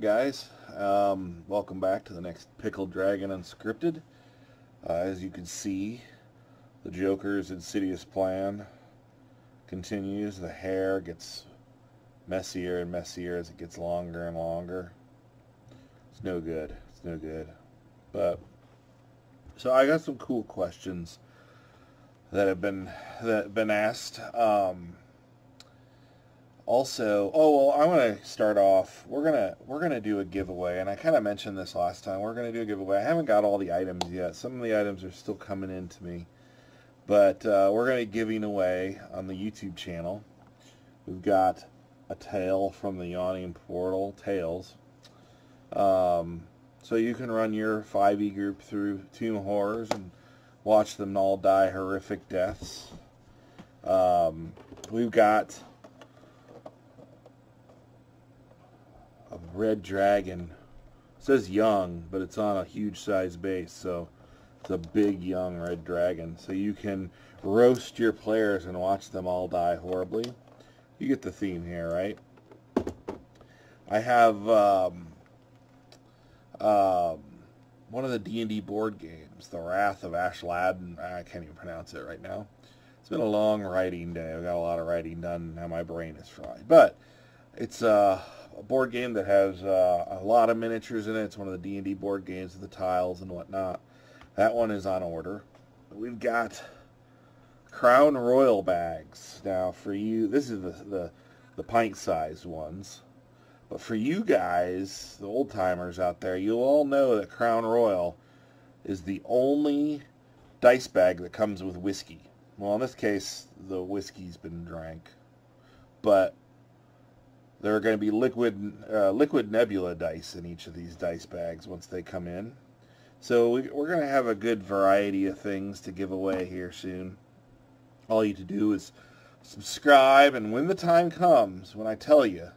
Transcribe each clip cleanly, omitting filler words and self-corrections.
guys? Welcome back to the next Pickled Dragon Unscripted. As you can see, the Joker's insidious plan continues. The hair gets messier and messier as it gets longer and longer. It's no good. It's no good. But so I got some cool questions that have been asked. Also, I want to start off. We're gonna do a giveaway, and I kind of mentioned this last time. We're gonna do a giveaway. I haven't got all the items yet. Some of the items are still coming in to me, but we're gonna be giving away on the YouTube channel. We've got a tale from the Yawning Portal, Tales. So you can run your 5e group through Tomb Horrors and watch them all die horrific deaths. We've got a red dragon. It says young, but it's on a huge size base, so it's a big young red dragon. So you can roast your players and watch them all die horribly. You get the theme here, right? I have one of the D&D board games, The Wrath of Ashladden. I can't even pronounce it right now. It's been a long writing day. I've got a lot of writing done, and my brain is fried. But it's a board game that has a lot of miniatures in it. It's one of the D&D board games with the tiles and whatnot. That one is on order. We've got Crown Royal bags. Now for you, this is the pint-sized ones. But for you guys, the old-timers out there, you'll all know that Crown Royal is the only dice bag that comes with whiskey. Well, in this case, the whiskey's been drank. But there are going to be liquid nebula dice in each of these dice bags once they come in. So we're going to have a good variety of things to give away here soon. All you have to do is subscribe, and when the time comes, when I tell you,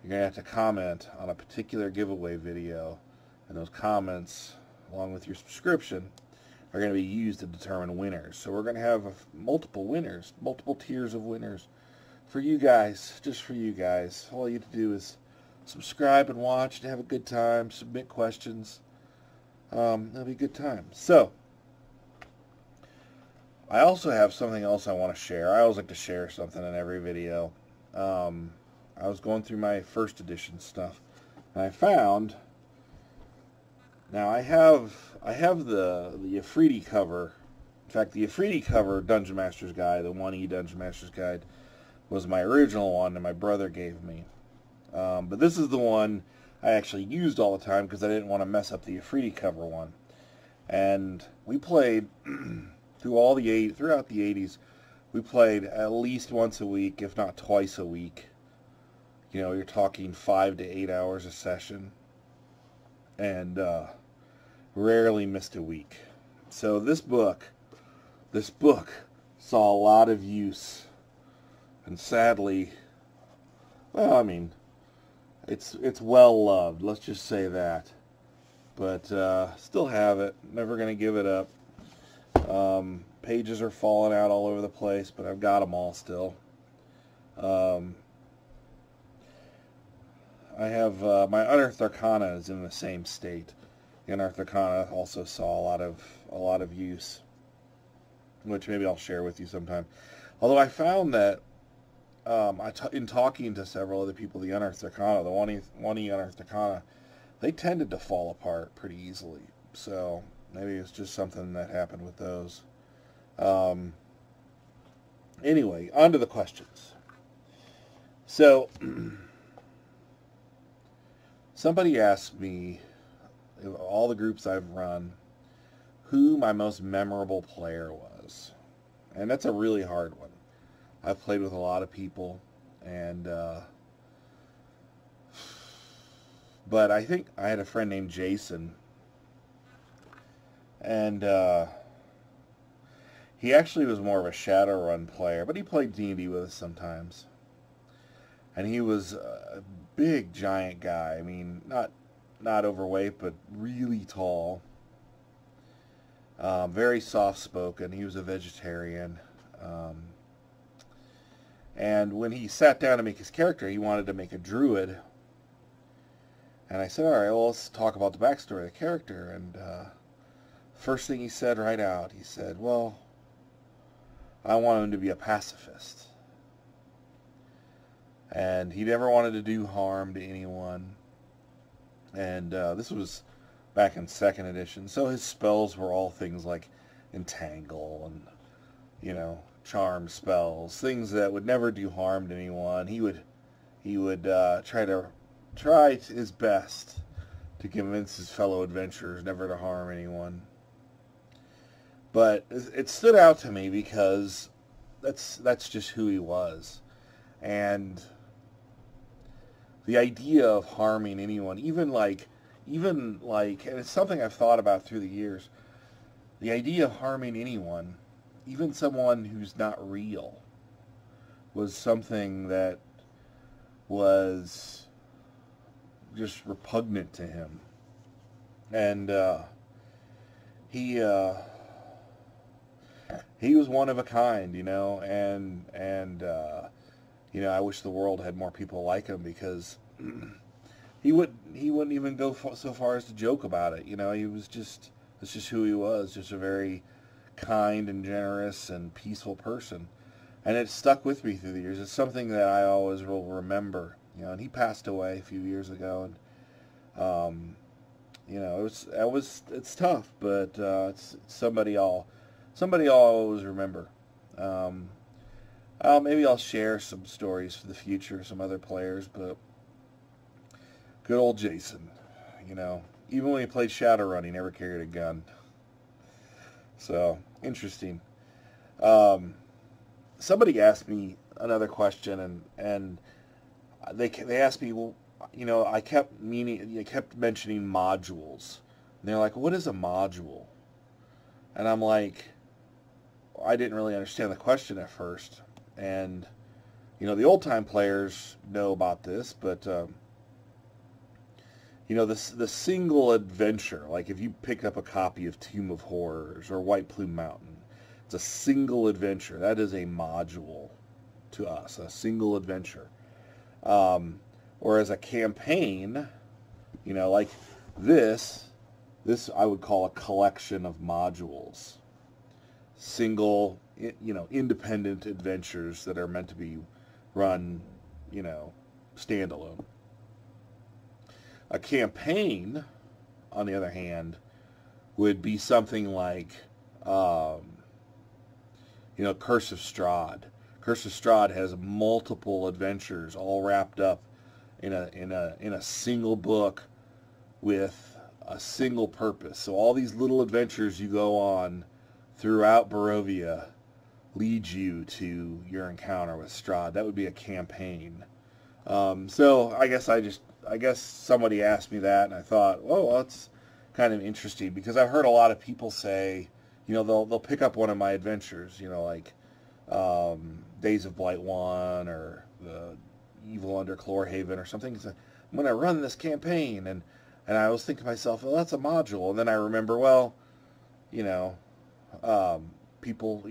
you're going to have to comment on a particular giveaway video, and those comments, along with your subscription, are going to be used to determine winners. So we're going to have multiple winners, multiple tiers of winners for you guys, just for you guys. All you have to do is subscribe and watch and have a good time, submit questions. It'll be a good time. So, I also have something else I want to share. I always like to share something in every video. I was going through my first edition stuff, and I found, now I have the Afridi cover. In fact, the Afridi cover Dungeon Master's Guide, the 1E Dungeon Master's Guide, was my original one that my brother gave me. But this is the one I actually used all the time because I didn't want to mess up the Afridi cover one. And we played throughout the 80s. We played at least once a week, if not twice a week. You know, you're talking 5 to 8 hours a session, and rarely missed a week. So this book saw a lot of use, and sadly, well, I mean, it's well loved. Let's just say that. But still have it. Never gonna give it up. Pages are falling out all over the place, but I've got them all still. I have my Unearthed Arcana is in the same state. The Unearthed Arcana also saw a lot of use, which maybe I'll share with you sometime. Although I found that in talking to several other people, the Unearthed Arcana, the 1E Unearthed Arcana, they tended to fall apart pretty easily. So maybe it's just something that happened with those. Anyway, on to the questions. So somebody asked me, all the groups I've run, who my most memorable player was. And that's a really hard one. I've played with a lot of people, and but I think I had a friend named Jason, and he actually was more of a Shadowrun player, but he played D&D with us sometimes. And he was a big, giant guy. I mean, not overweight, but really tall. Very soft-spoken. He was a vegetarian. And when he sat down to make his character, he wanted to make a druid. And I said, all right, well, let's talk about the backstory of the character. And first thing he said right out, he said, well, I want him to be a pacifist. And he never wanted to do harm to anyone. And this was back in 2nd edition. So his spells were all things like entangle and, charm spells, things that would never do harm to anyone. He would try his best to convince his fellow adventurers never to harm anyone. But it stood out to me because that's just who he was. And the idea of harming anyone, even like, and it's something I've thought about through the years, the idea of harming anyone, even someone who's not real, was something that was just repugnant to him. And he was one of a kind, and I wish the world had more people like him, because he wouldn't even go so far as to joke about it. That's just who he was, just a very kind and generous and peaceful person. And it stuck with me through the years. It's something that I always will remember. And he passed away a few years ago, and it's tough, but it's somebody I'll always remember. Maybe I'll share some stories for the future, some other players, but good old Jason, even when he played Shadowrun, he never carried a gun. So, interesting. Somebody asked me another question, and they asked me, well, I kept mentioning modules. And they're like, what is a module? And I'm like, I didn't really understand the question at first. And, the old-time players know about this, but, the single adventure, like if you pick up a copy of Tomb of Horrors or White Plume Mountain, it's a single adventure. That is a module to us, a single adventure. Whereas a campaign, like this I would call a collection of modules. Single, independent adventures that are meant to be run, standalone. A campaign, on the other hand, would be something like, Curse of Strahd. Curse of Strahd has multiple adventures all wrapped up in a single book with a single purpose. So all these little adventures you go on throughout Barovia lead you to your encounter with Strahd. That would be a campaign. So I guess somebody asked me that, and I thought, oh, well, that's kind of interesting, because I've heard a lot of people say, they'll pick up one of my adventures, like Days of Blight 1 or the Evil Under Chlorhaven or something. So I'm going to run this campaign, and I was thinking to myself, well, that's a module. And then I remember, well, people,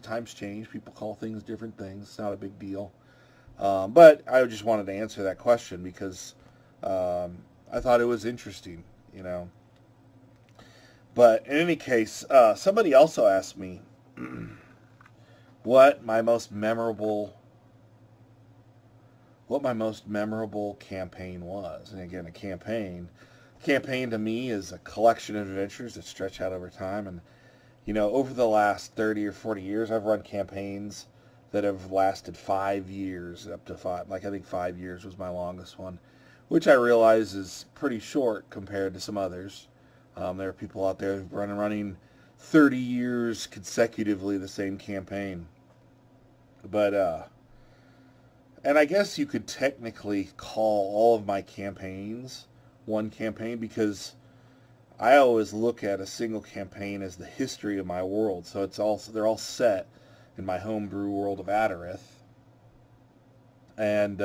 times change. People call things different things. It's not a big deal. But I just wanted to answer that question because I thought it was interesting, But in any case, somebody also asked me what my most memorable campaign was. And again, a campaign to me is a collection of adventures that stretch out over time. And, over the last 30 or 40 years, I've run campaigns that have lasted 5 years, up to 5. Like, I think 5 years was my longest one, which I realize is pretty short compared to some others. There are people out there who've running 30 years consecutively the same campaign. But, and I guess you could technically call all of my campaigns one campaign, because I always look at a single campaign as the history of my world. So they're all set in my homebrew world of Adarith. And,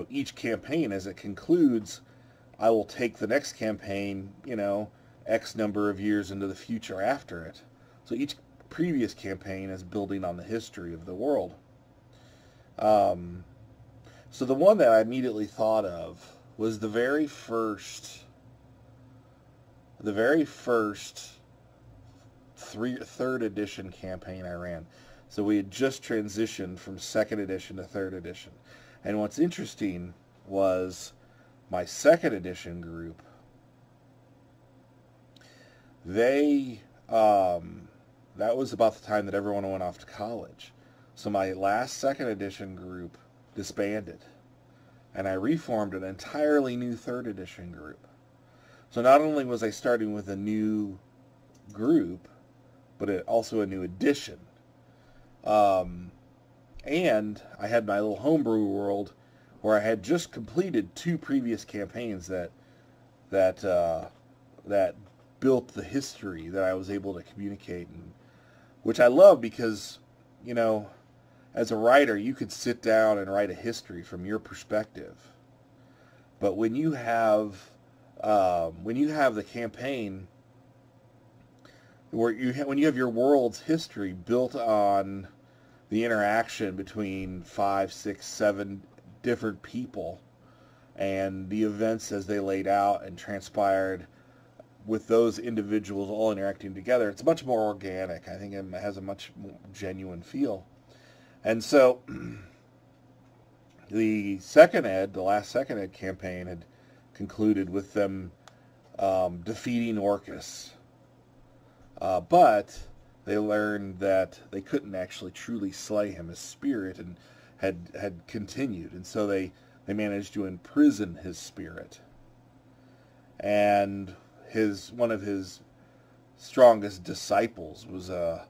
each campaign, as it concludes, I will take the next campaign, X number of years into the future after it. So each previous campaign is building on the history of the world. So the one that I immediately thought of was the very first third edition campaign I ran. So we had just transitioned from second edition to third edition. And what's interesting was my second edition group, they, that was about the time that everyone went off to college. So my last second edition group disbanded. And I reformed an entirely new third edition group. So not only was I starting with a new group, but also a new edition. And I had my little homebrew world where I had just completed 2 previous campaigns that built the history that I was able to communicate, and which I love because, you know, as a writer, you could sit down and write a history from your perspective. But when you have the campaign when you have your world's history built on the interaction between 5, 6, 7 different people and the events as they laid out and transpired with those individuals all interacting together, it's much more organic. I think it has a much more genuine feel. And so the last second ed campaign had concluded with them defeating Orcus. But they learned that they couldn't actually truly slay him. His spirit and had continued, and so they managed to imprison his spirit. And one of his strongest disciples was a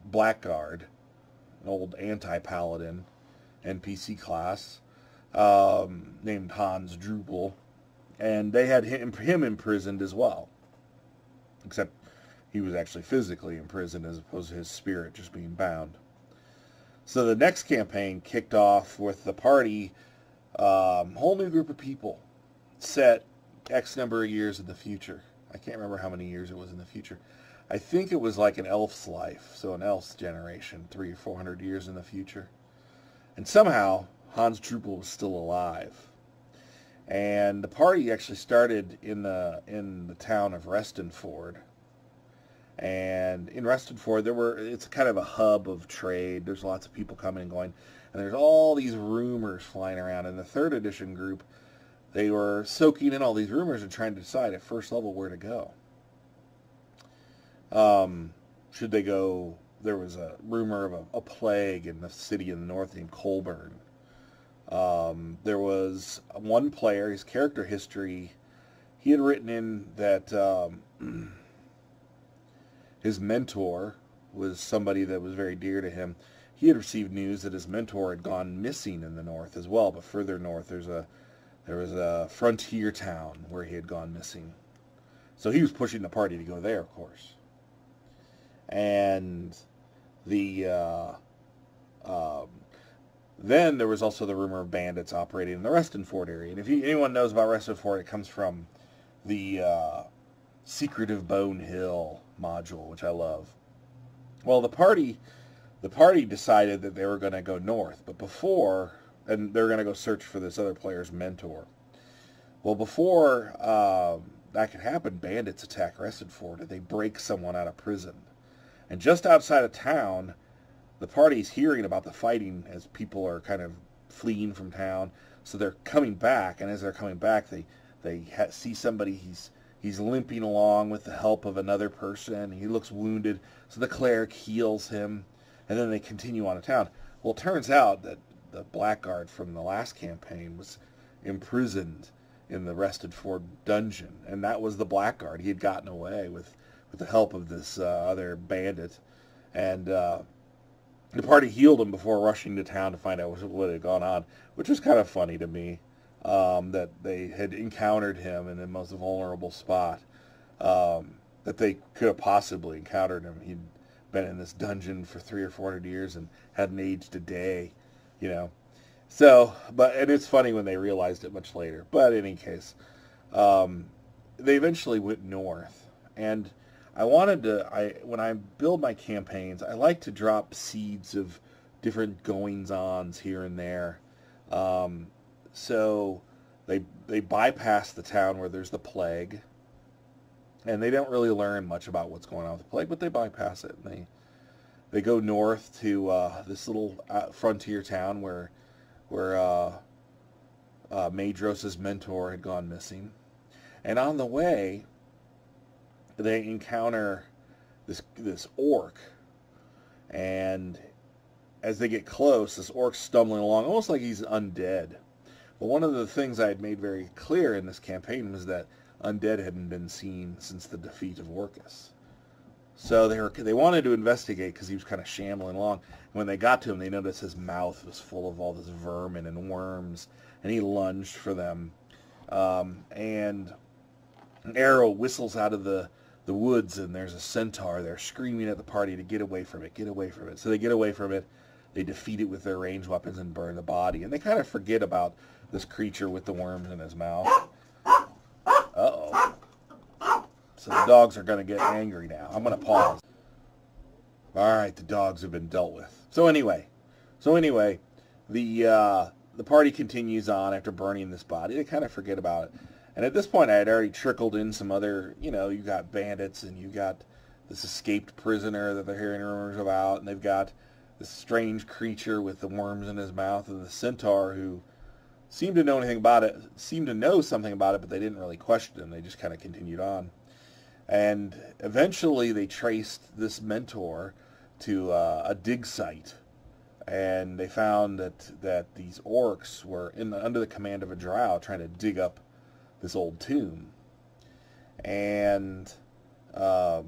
blackguard, an old anti-paladin NPC class named Hans Drupal, and they had him imprisoned as well. Except he was actually physically imprisoned as opposed to his spirit just being bound. So the next campaign kicked off with the party, whole new group of people, set X number of years in the future. I can't remember how many years it was in the future. I think it was like an elf's life, so an elf's generation, 300 or 400 years in the future. And somehow Hans Drupal was still alive. And the party actually started in the town of Restonford. And in Restonford, it's kind of a hub of trade. There's lots of people coming and going. And there's all these rumors flying around. In the third edition group, they were soaking in all these rumors and trying to decide at first level where to go. Should they go... There was a rumor of a plague in the city in the north named Colburn. There was one player, his character history, he had written in that his mentor was somebody that was very dear to him. He had received news that his mentor had gone missing in the north as well, but further north there was a frontier town where he had gone missing. So he was pushing the party to go there, of course. And then there was also the rumor of bandits operating in the Restonford area. And if anyone knows about Restonford, it comes from the Secretive Bone Hill module, which I love. Well, the party decided that they were going to go north, but and they were going to go search for this other player's mentor. Well, before that could happen, bandits attack Restonford, and they break someone out of prison. And just outside of town, the party's hearing about the fighting as people are kind of fleeing from town. So they're coming back, and as they're coming back, they see somebody, he's limping along with the help of another person. He looks wounded, so the cleric heals him, and then they continue on to town. Well, it turns out that the blackguard from the last campaign was imprisoned in the Restonford dungeon, and that was the blackguard. He had gotten away with the help of this other bandit, and the party healed him before rushing to town to find out what had gone on, which was kind of funny to me, that they had encountered him in the most vulnerable spot that they could have possibly encountered him. He'd been in this dungeon for 300 or 400 years and hadn't aged a day, you know. So, and it's funny when they realized it much later. But in any case, they eventually went north, and when I build my campaigns, I like to drop seeds of different goings-ons here and there. so they bypass the town where there's the plague, and they don't really learn much about what's going on with the plague, but they bypass it, and they go north to this little frontier town where Maedros's mentor had gone missing. And on the way, they encounter this orc, and as they get close, this orc's stumbling along, almost like he's undead. But one of the things I had made very clear in this campaign was that undead hadn't been seen since the defeat of Orcus. So they wanted to investigate because he was kind of shambling along. When they got to him, they noticed his mouth was full of all this vermin and worms, and he lunged for them. And an arrow whistles out of the woods, and there's a centaur there screaming at the party to get away from it, get away from it. So they get away from it. They defeat it with their ranged weapons and burn the body. And they kind of forget about this creature with the worms in his mouth. Uh-oh. So the dogs are going to get angry now. I'm going to pause. All right, the dogs have been dealt with. So anyway, the party continues on after burning this body. They kind of forget about it. And at this point, I had already trickled in some other, you got bandits, and you got this escaped prisoner that they're hearing rumors about, and they've got this strange creature with the worms in his mouth, and the centaur who seemed to know something about it, but they didn't really question him. They just kind of continued on. And eventually they traced this mentor to a dig site, and they found that these orcs were under the command of a drow trying to dig up this old tomb. And to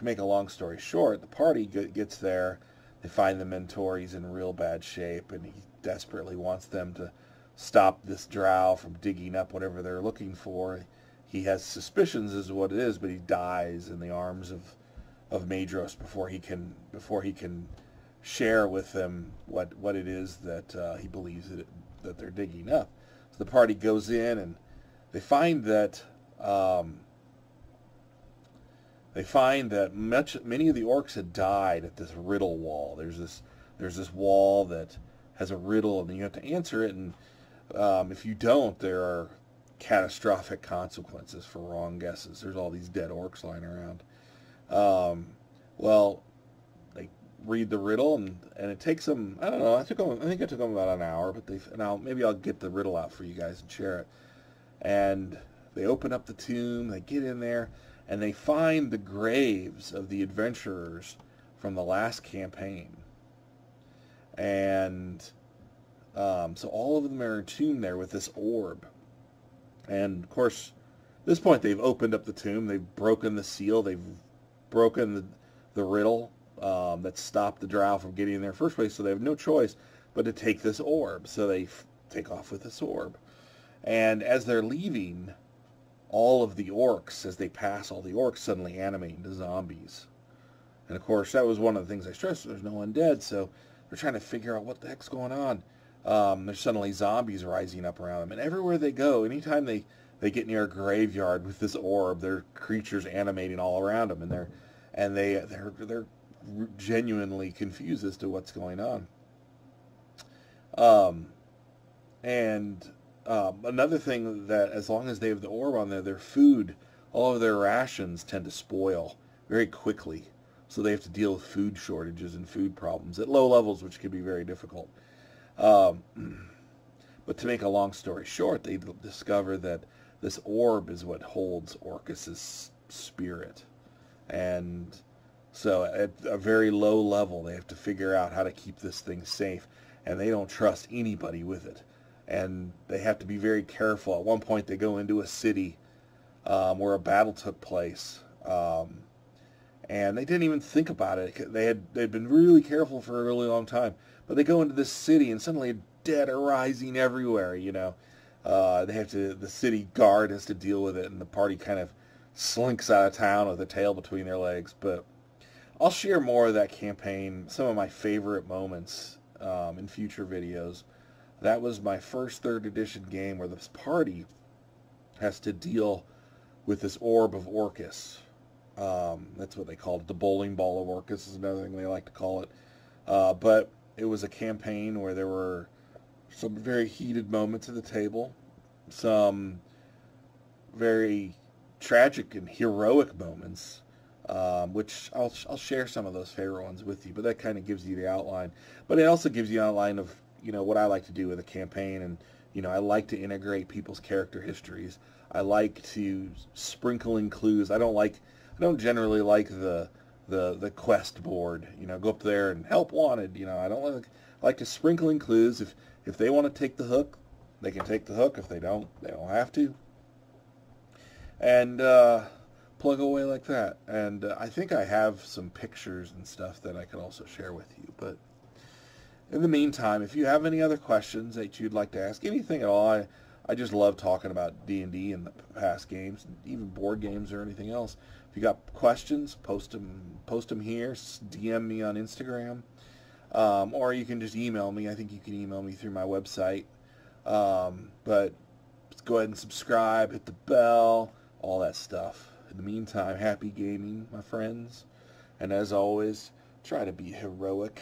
make a long story short, the party gets there. They find the mentor. He's in real bad shape, and he desperately wants them to stop this drow from digging up whatever they're looking for. He has suspicions as to what it is, but he dies in the arms of Maedros before he can share with them what it is that he believes that they're digging up. So the party goes in, and they find that many of the orcs had died at this riddle wall. There's this wall that has a riddle, and you have to answer it, and if you don't, there are catastrophic consequences for wrong guesses. There's all these dead orcs lying around. Well, they read the riddle, and it takes them, I don't know, I think it took them about an hour, but maybe I'll get the riddle out for you guys and share it. And they open up the tomb, they get in there, and they find the graves of the adventurers from the last campaign. And so all of them are entombed there with this orb. And, of course, at this point they've opened up the tomb, they've broken the seal, they've broken the riddle that stopped the drow from getting in there in the first place, so they have no choice but to take this orb. So they take off with this orb. And as they're leaving, all of the orcs, as they pass all the orcs, suddenly animate into zombies. And, of course, that was one of the things I stressed. There's no undead, so they're trying to figure out what the heck's going on. There's suddenly zombies rising up around them. And everywhere they go, anytime they get near a graveyard with this orb, there are creatures animating all around them. And they're genuinely confused as to what's going on. Another thing that as long as they have the orb on there, their food, all of their rations tend to spoil very quickly. So they have to deal with food shortages and food problems at low levels, which can be very difficult. But to make a long story short, they discover that this orb is what holds Orcus's spirit. And so at a very low level, they have to figure out how to keep this thing safe. And they don't trust anybody with it. And they have to be very careful. At one point, they go into a city where a battle took place. And they didn't even think about it. They'd been really careful for a really long time. But they go into this city, and suddenly dead are rising everywhere, the city guard has to deal with it, and the party kind of slinks out of town with a tail between their legs. But I'll share more of that campaign, some of my favorite moments in future videos. That was my first 3rd edition game where this party has to deal with this orb of Orcus. That's what they called it. The bowling ball of Orcus is another thing they like to call it. But it was a campaign where there were some very heated moments at the table, some very tragic and heroic moments, which I'll share some of those favorite ones with you, but that kind of gives you the outline. But it also gives you an outline of, what I like to do with a campaign, and, I like to integrate people's character histories. I like to sprinkle in clues. I don't generally like the quest board, go up there and help wanted, I don't like to sprinkle in clues. If they want to take the hook, they can take the hook. If they don't have to. And plug away like that. And I think I have some pictures and stuff that I could also share with you. But in the meantime, if you have any other questions that you'd like to ask, anything at all, I just love talking about D&D and the past games, even board games or anything else. If you got questions, post them here, DM me on Instagram, or you can just email me. I think you can email me through my website. But go ahead and subscribe, hit the bell, all that stuff. In the meantime, happy gaming, my friends. And as always, try to be heroic.